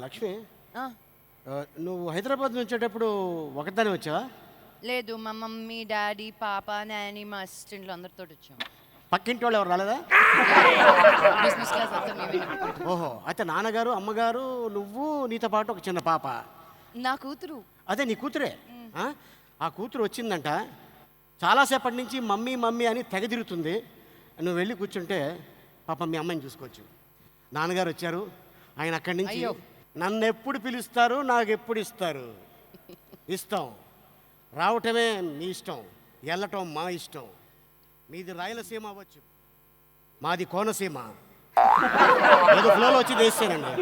లక్ష్మి, ఆ, నువ్వు హైదరాబాద్ నుంచి వచ్చేటప్పుడు ఒకదానే వచ్చావా? లేదు, మా మమ్మీ డాడీ పాప నాని మా అసిస్టెంట్లు అందరితో వచ్చాం. పక్కింటి వాళ్ళు ఎవరు రాలేదా? బిజినెస్ క్లాస్ అంతా మేమే నింపుకుంటాం. ఓహో, అయితే నాన్నగారు అమ్మగారు నువ్వు నీతో పాటు ఒక చిన్న పాప. నా కూతురు. అదే నీ కూతురే. ఆ కూతురు వచ్చిందంట, చాలాసేపటి నుంచి మమ్మీ మమ్మీ అని తెగదిరుతుంది. నువ్వు వెళ్ళి కూర్చుంటే పాప మీ అమ్మాయిని చూసుకోవచ్చు. నాన్నగారు వచ్చారు, ఆయన అక్కడి నుంచి అయ్యో. నన్ను ఎప్పుడు పిలుస్తారు, నాకు ఎప్పుడు ఇస్తారు? ఇస్తాం. రావటమే మీ ఇష్టం, వెళ్ళటం మా ఇష్టం. మీది రాయలసీమ అవ్వచ్చు, మాది కోనసీమ. ఏదో ఫ్లోలో వచ్చి వేసానండి.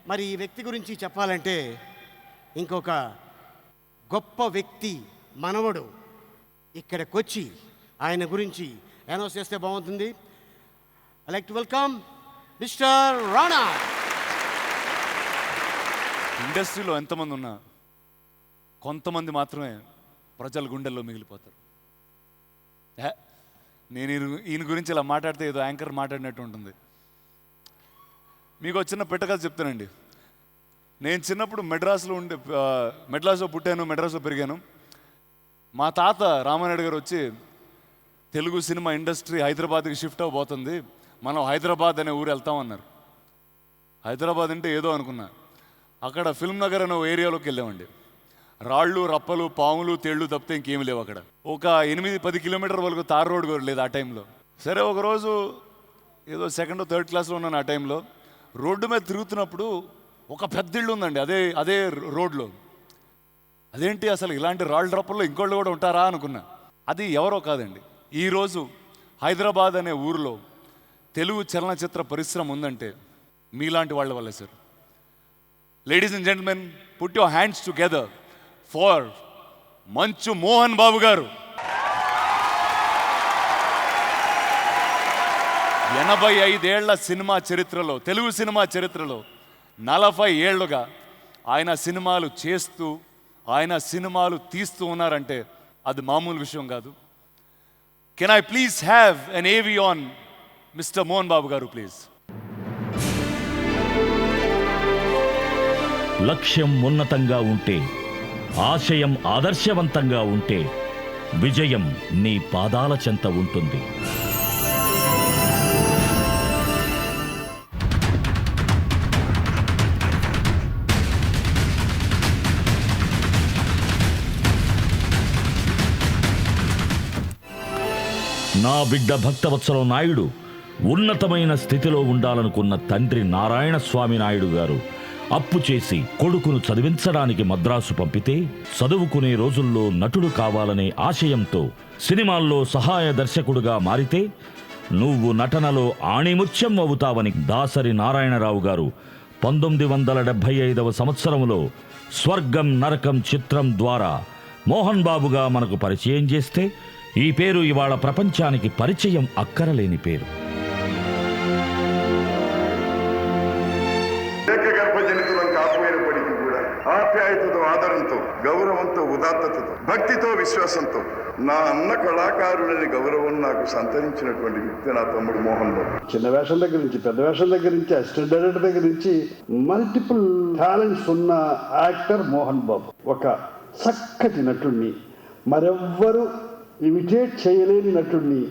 మరి ఈ వ్యక్తి గురించి చెప్పాలంటే ఇంకొక గొప్ప వ్యక్తి మనవడు ఇక్కడికి వచ్చి ఆయన గురించి అనౌన్స్ చేస్తే బాగుంటుంది. I like to welcome mister Rana. ఇండస్ట్రీలో ఎంతమంది ఉన్నా కొంతమంది మాత్రమే ప్రజల గుండెల్లో మిగిలిపోతారు. నేను ఈయన గురించి ఇలా మాట్లాడితే ఏదో యాంకర్ మాట్లాడినట్టు ఉంటుంది. మీకు చిన్న పెట్టకథ చెప్తానండి. నేను చిన్నప్పుడు మెడ్రాస్లో పుట్టాను, మెడ్రాస్లో పెరిగాను. మా తాత రామానాయుడు గారు వచ్చి తెలుగు సినిమా ఇండస్ట్రీ హైదరాబాద్కి షిఫ్ట్ అవబోతుంది, మనం హైదరాబాద్ అనే ఊరు వెళ్తామన్నారు. హైదరాబాద్ అంటే ఏదో అనుకున్నా. అక్కడ ఫిల్మ్ నగర్ అనే ఏరియాలోకి వెళ్ళామండి. రాళ్ళు రప్పలు పాములు తేళ్లు తప్పితే ఇంకేమి లేవు అక్కడ. ఒక 8-10 కిలోమీటర్ వరకు తార్ రోడ్ కూడా లేదు ఆ టైంలో. సరే, ఒకరోజు ఏదో 2nd or 3rd క్లాస్లో ఉన్నాను. ఆ టైంలో రోడ్డు మీద తిరుగుతున్నప్పుడు ఒక పెద్ద ఇల్లు ఉందండి, అదే రోడ్లో. అదేంటి అసలు ఇలాంటి రాళ్ళు రప్పల్లో ఇంకోళ్ళు కూడా ఉంటారా అనుకున్నా. అది ఎవరో కాదండి, ఈరోజు హైదరాబాద్ అనే ఊరిలో తెలుగు చలనచిత్ర పరిశ్రమ ఉందంటే మీలాంటి వాళ్ళ వల్లే sir. Ladies and gentlemen, put your hands together for Manchu Mohan బాబు గారు. 85 ఏళ్ల సినిమా చరిత్రలో, తెలుగు సినిమా చరిత్రలో 40 ఏళ్లుగా ఆయన సినిమాలు చేస్తూ, ఆయన సినిమాలు తీస్తూ ఉన్నారంటే అది మామూలు విషయం కాదు. Can I please have an ఏవి ఆన్ మిస్టర్ మోహన్ బాబు గారు ప్లీజ్. లక్ష్యం ఉన్నతంగా ఉంటే, ఆశయం ఆదర్శవంతంగా ఉంటే విజయం నీ పాదాల చెంత ఉంటుంది. నా బిడ్డ భక్తవత్సల నాయుడు ఉన్నతమైన స్థితిలో ఉండాలనుకున్న తండ్రి నారాయణ స్వామి నాయుడు గారు అప్పు చేసి కొడుకును చదివించడానికి మద్రాసు పంపితే, చదువుకునే రోజుల్లో నటుడు కావాలనే ఆశయంతో సినిమాల్లో సహాయ దర్శకుడుగా మారితే నువ్వు నటనలో ఆణిముత్యం అవుతావని దాసరి నారాయణరావు గారు 1975వ సంవత్సరంలో స్వర్గం నరకం చిత్రం ద్వారా మోహన్ బాబుగా మనకు పరిచయం చేస్తే, ఈ పేరు ఇవాళ ప్రపంచానికి పరిచయం అక్కరలేని పేరు. ఏకగర్భజనితులం కాకపోయినప్పటికీ కూడా ఆప్యాయతతో, ఆదరంతో, గౌరవంతో, ఉదాత్తతతో, భక్తితో, విశ్వాసంతో నా అన్న కళాకారులని గౌరవం నాకు సంతరించినటువంటి వ్యక్తి నా తమ్ముడు మోహన్ బాబు. చిన్న వేషం దగ్గర నుంచి, పెద్ద వేషం దగ్గర నుంచి, అసిస్టెంట్ డైరెక్టర్ దగ్గర నుంచి మల్టిపుల్ టాలెంట్స్ ఉన్న యాక్టర్ మోహన్ బాబు. ఒక చక్కటి నటుణ్ణి, మరెవ్వరూ ఇమిటేట్ చేయలేని నటుణ్ణి,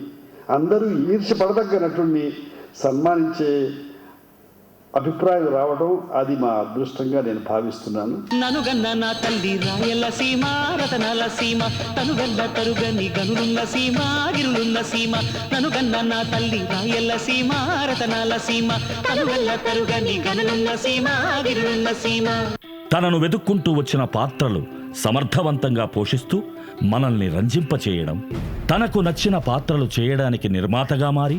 అందరూ ఈర్ష్యపడదగ్గ నటుణ్ణి సన్మానించే అభిప్రాయం రావడం అది మా అదృష్టంగా నేను భావిస్తున్నాను. ననుగన్న నా తల్లి రాయలసీమ రతనాల సీమ, తనుగల్ల తరుగని గనులున్న సీమ గిరులున్న సీమ. ననుగన్న నా తల్లి రాయలసీమ రతనాల సీమ, తనుగల్ల తరుగని గనులున్న సీమ గిరులున్న సీమ. తనను వెతుక్కుంటూ వచ్చిన పాత్రలు సమర్థవంతంగా పోషిస్తూ మనల్ని రంజింపచేయడం, తనకు నచ్చిన పాత్రలు చేయడానికి నిర్మాతగా మారి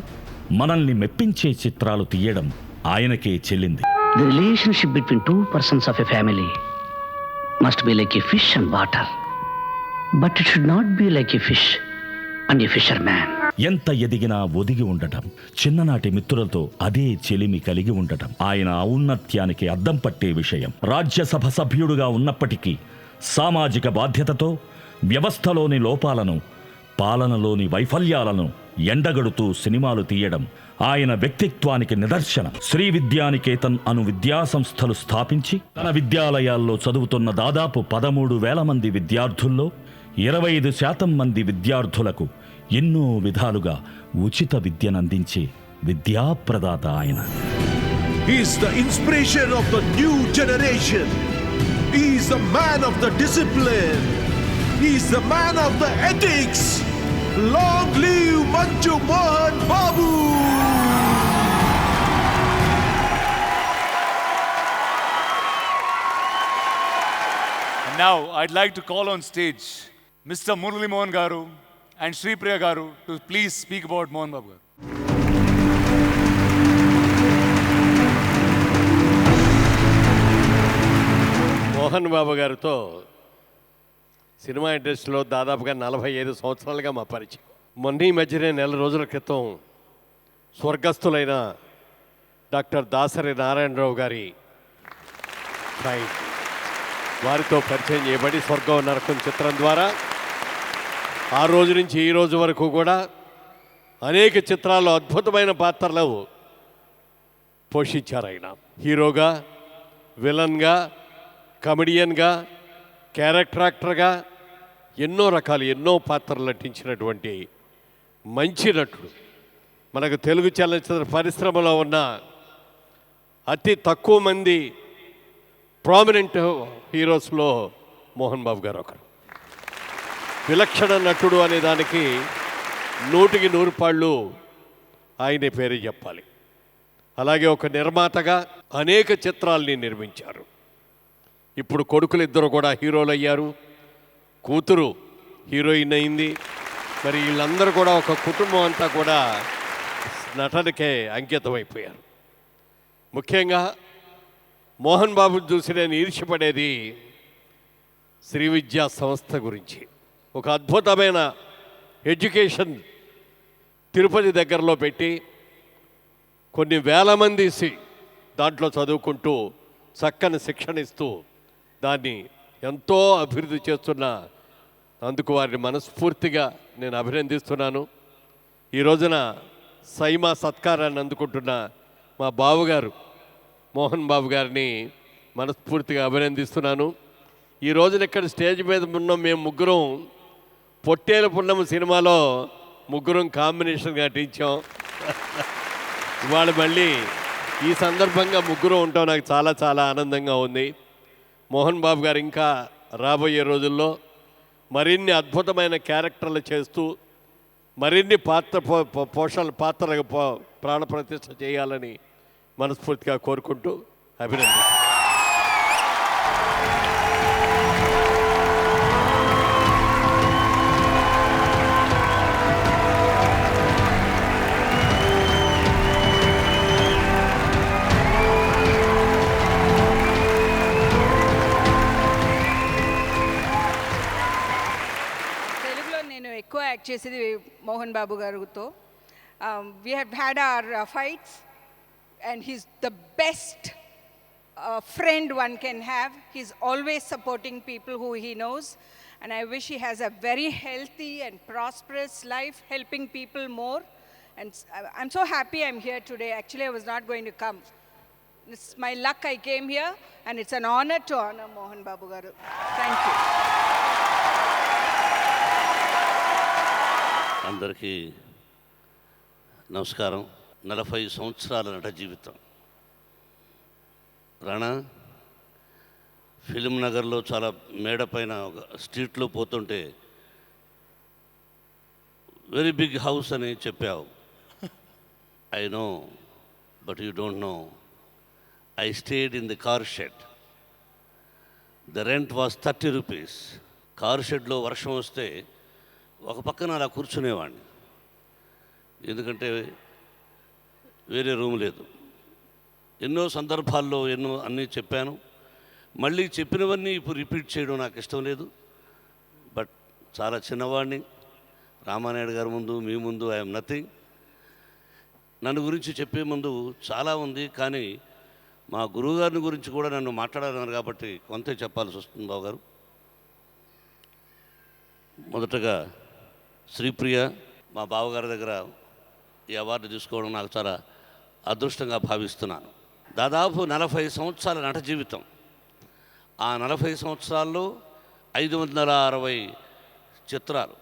మనల్ని మెప్పించే చిత్రాలు తీయడం ఆయనకే చెల్లింది. The relationship between two persons of a family must be like a fish and water, but it should not be like a fish and a fisherman. ఎంత ఎదిగినా ఒదిగి ఉండటం, చిన్ననాటి మిత్రులతో అదే చెలిమి కలిగి ఉండటం ఆయన ఔన్నత్యానికి అద్దం పట్టే విషయం. రాజ్యసభ సభ్యుడుగా ఉన్నప్పటికీ సామాజిక బాధ్యతతో వ్యవస్థలోని లోపాలను, పాలనలోని వైఫల్యాలను ఎండగడుతూ సినిమాలు తీయడం ఆయన వ్యక్తిత్వానికి నిదర్శనం. శ్రీ విద్యానికేతన్ అను విద్యాసంస్థలు స్థాపించి తన విద్యాలయాల్లో చదువుతున్న దాదాపు 13,000 మంది విద్యార్థుల్లో 25% మంది విద్యార్థులకు ఎన్నో విధాలుగా ఉచిత విద్యనందించే విద్యాప్రదాత ఆయన. He is the inspiration of the new generation. He is the man of the discipline. He is the man of the ethics. Long live Manju Mohan Babu! And now I'd like to call on stage Mr. Murali Mohan Garu and Sri Priya Garu to please speak about Mohan Babu Garu. Mohan Babu గారితో cinema ఇండస్ట్రీలో దాదాపుగా 45 సంవత్సరాలుగా మా పరిచయం. మొన్న ఈ మధ్యనే నెల రోజుల క్రితం స్వర్గస్థులైన డాక్టర్ దాసరి నారాయణరావు గారి వారితో పరిచయం చేయబడి స్వర్గం నరకం చిత్రం ద్వారా ఆ రోజు నుంచి ఈ రోజు వరకు కూడా అనేక చిత్రాల్లో అద్భుతమైన పాత్రలు పోషించారు. ఆయన హీరోగా, విలన్గా, కమెడియన్గా, క్యారెక్టర్ యాక్టర్గా ఎన్నో రకాలు ఎన్నో పాత్రలు నటించినటువంటి మంచి నటుడు. మనకు తెలుగు చలనచిత్ర పరిశ్రమలో ఉన్న అతి తక్కువ మంది ప్రామినెంట్ హీరోస్లో మోహన్ బాబు గారు ఒకరు. విలక్షణ నటుడు అనే దానికి 100కి 100 పాళ్ళు ఆయన పేరే చెప్పాలి. అలాగే ఒక నిర్మాతగా అనేక చిత్రాల్ని నిర్మించారు. ఇప్పుడు కొడుకులు ఇద్దరు కూడా హీరోలు అయ్యారు, కూతురు హీరోయిన్ అయింది. మరి వీళ్ళందరూ కూడా ఒక కుటుంబం అంతా కూడా నటనకే అంకితమైపోయారు. ముఖ్యంగా మోహన్ బాబు చూసి నేను ఈర్ష్యపడేది శ్రీ విద్యా సంస్థ గురించి. ఒక అద్భుతమైన ఎడ్యుకేషన్ తిరుపతి దగ్గరలో పెట్టి కొన్ని వేల మంది దాంట్లో చదువుకుంటూ చక్కని శిక్షణ ఇస్తూ దాన్ని ఎంతో అభివృద్ధి చేస్తున్న అందుకు వారిని మనస్ఫూర్తిగా నేను అభినందిస్తున్నాను. ఈ రోజున సైమా సత్కారాన్ని అందుకుంటున్న మా బావగారు మోహన్ బాబు గారిని మనస్ఫూర్తిగా అభినందిస్తున్నాను. ఈ రోజున ఇక్కడ స్టేజ్ మీద ఉన్న మేము ముగ్గురం పొట్టేల పున్నమ సినిమాలో ముగ్గురం కాంబినేషన్గా నటించాం. ఇవాళ మళ్ళీ ఈ సందర్భంగా ముగ్గురు ఉంటాం నాకు చాలా చాలా ఆనందంగా ఉంది. మోహన్ బాబు గారు ఇంకా రాబోయే రోజుల్లో మరిన్ని అద్భుతమైన క్యారెక్టర్లు చేస్తూ మరిన్ని పాత్రలకు ప్రాణప్రతిష్ఠ చేయాలని మనస్ఫూర్తిగా కోరుకుంటూ అభినందిస్తాను. ఎక్కువ యాక్ట్ చేసేది మోహన్ బాబు గారితో. We have had our fights and he's the best friend one can have. He's always supporting people who he knows, and I wish he has a very healthy and prosperous life, helping people more. And I'm so happy I'm here today. Actually, I was not going to come. It's my luck I came here, and it's an honor to honor Mohan Babu garu. Thank you. అందరికీ నమస్కారం. 40 సంవత్సరాల నట జీవితం. Rana film నగర్లో చాలా మేడ పైన ఒక స్ట్రీట్లో పోతుంటే వెరీ బిగ్ హౌస్ అని చెప్పావు. I know, but you don't know. I stayed in the car shed. The rent was 30 rupees. Car షెడ్లో వర్షం వస్తే ఒక పక్కన అలా కూర్చునేవాడిని, ఎందుకంటే వేరే రూమ్ లేదు. ఎన్నో సందర్భాల్లో అన్నీ చెప్పాను. మళ్ళీ చెప్పినవన్నీ ఇప్పుడు రిపీట్ చేయడం నాకు ఇష్టం లేదు. బట్ చాలా చిన్నవాడిని. రామానాయుడు గారి ముందు, మీ ముందు ఐఎమ్ నథింగ్. నన్ను గురించి చెప్పే ముందు చాలా ఉంది, కానీ మా గురువుగారిని గురించి కూడా నన్ను మాట్లాడాలన్నారు కాబట్టి కొంతే చెప్పాల్సి వస్తుంది. బాబు గారు, మొదటగా శ్రీప్రియ మా బావగారి దగ్గర ఈ అవార్డు తీసుకోవడం నాకు చాలా అదృష్టంగా భావిస్తున్నాను. దాదాపు 40 సంవత్సరాల నట జీవితం. ఆ 40 సంవత్సరాల్లో 560 చిత్రాలు,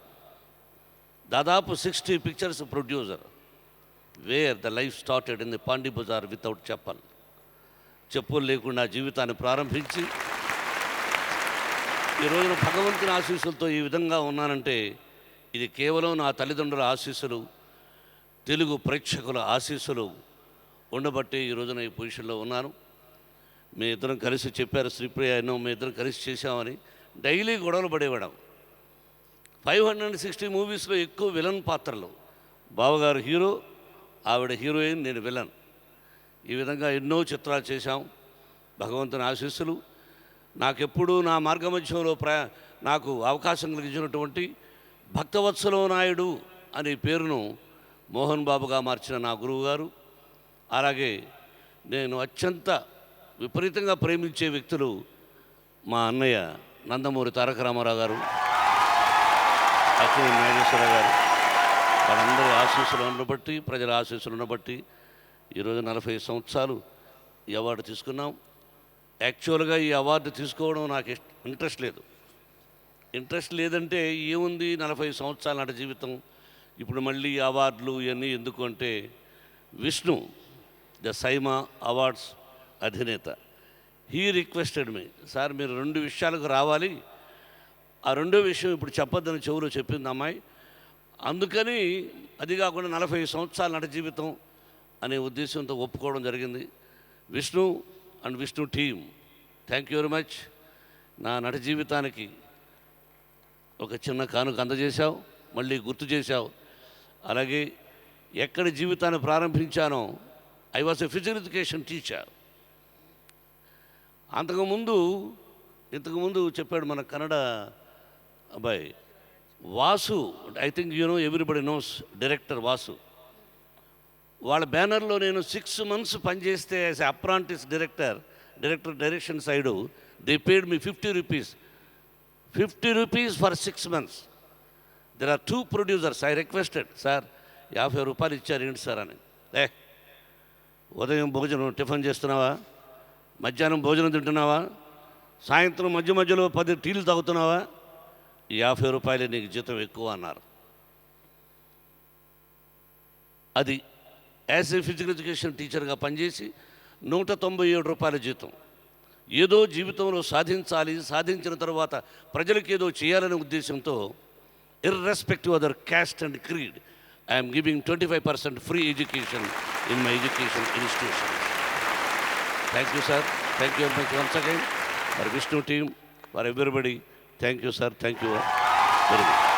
దాదాపు 60 pictures producer. Where the life started in the Pondy Bazaar without chappal. చెప్పులు లేకుండా జీవితాన్ని ప్రారంభించి ఈ రోజున భగవంతుని ఆశీస్సులతో ఈ విధంగా ఉన్నానంటే ఇది కేవలం నా తల్లిదండ్రుల ఆశీస్సులు, తెలుగు ప్రేక్షకుల ఆశీస్సులు ఉండబట్టి ఈ రోజున ఈ పొజిషన్లో ఉన్నాను. మీ ఇద్దరం కలిసి చెప్పారు శ్రీప్రియ ఎన్నో, మీ ఇద్దరం కలిసి చేశామని. డైలీ గొడవలు పడేవాడం. 560 మూవీస్లో ఎక్కువ విలన్ పాత్రలు. బావగారు హీరో, ఆవిడ హీరోయిన్, నేను విలన్. ఈ విధంగా ఎన్నో చిత్రాలు చేశాం. భగవంతుని ఆశీస్సులు. నాకెప్పుడూ నా మార్గమధ్యంలో నాకు అవకాశం కలిగించినటువంటి భక్తవత్సలో నాయుడు అనే పేరును మోహన్ బాబుగా మార్చిన నా గురువు గారు, అలాగే నేను అత్యంత విపరీతంగా ప్రేమించే వ్యక్తులు మా అన్నయ్య నందమూరి తారక రామారావు గారు, అక్కినేని నాగేశ్వరరావు గారు. వాళ్ళందరి ఆశీస్సులు ఉండబట్టి, ప్రజల ఆశీస్సులు ఉండబట్టి ఈరోజు 40 సంవత్సరాలు ఈ అవార్డు తీసుకున్నాం. యాక్చువల్గా ఈ అవార్డు తీసుకోవడం నాకు ఇంట్రెస్ట్ లేదు. ఇంట్రెస్ట్ లేదంటే ఏముంది, 40 సంవత్సరాల నాటి జీవితం, ఇప్పుడు మళ్ళీ అవార్డులు ఇవన్నీ ఎందుకు అంటే, విష్ణు ద సైమా అవార్డ్స్ అధినేత, హీ రిక్వెస్టెడ్ మీ, సార్ మీరు 2 విషయాలకు రావాలి, ఆ రెండో విషయం ఇప్పుడు చెప్పొద్దని చెవులో చెప్పింది అమ్మాయి. అందుకని అది కాకుండా 40 సంవత్సరాల నట జీవితం అనే ఉద్దేశంతో ఒప్పుకోవడం జరిగింది. Vishnu and Vishnu team, thank you very much. నా నట జీవితానికి ఒక చిన్న కానుక అందజేశావు, మళ్ళీ గుర్తు చేశావు. అలాగే ఎక్కడ జీవితాన్ని ప్రారంభించానో, I was a physical education teacher. ఇంతకుముందు చెప్పాడు మన కన్నడ అబ్బాయి Vasu, I think you know, everybody knows, director Vasu. వాళ్ళ బ్యానర్లో నేను 6 months పనిచేస్తే as apprentice direction side they paid me 50 rupees. 50 rupees for 6 months. There are 2 producers. I requested, sir 50 రూపాయలు ఇచ్చారు ఏంటి సార్ అని. ఉదయం భోజనం టిఫిన్ చేస్తున్నావా, మధ్యాహ్నం భోజనం తింటున్నావా, సాయంత్రం మధ్యలో 10 టీలు తాగుతున్నావా, 50 రూపాయలే నీకు జీతం ఎక్కువ అన్నారు. అది యాజ్ ఏ ఫిజికల్ ఎడ్యుకేషన్ టీచర్గా పనిచేసి 197 రూపాయల జీతం. ఏదో జీవితంలో సాధించాలి, సాధించిన తర్వాత ప్రజలకు ఏదో చేయాలనే ఉద్దేశంతో irrespective other caste and creed, I'm giving 25% free education in my education institution. Thank you sir, thank you very much once again for Vishnu team, for everybody. Thank you sir, thank you very much.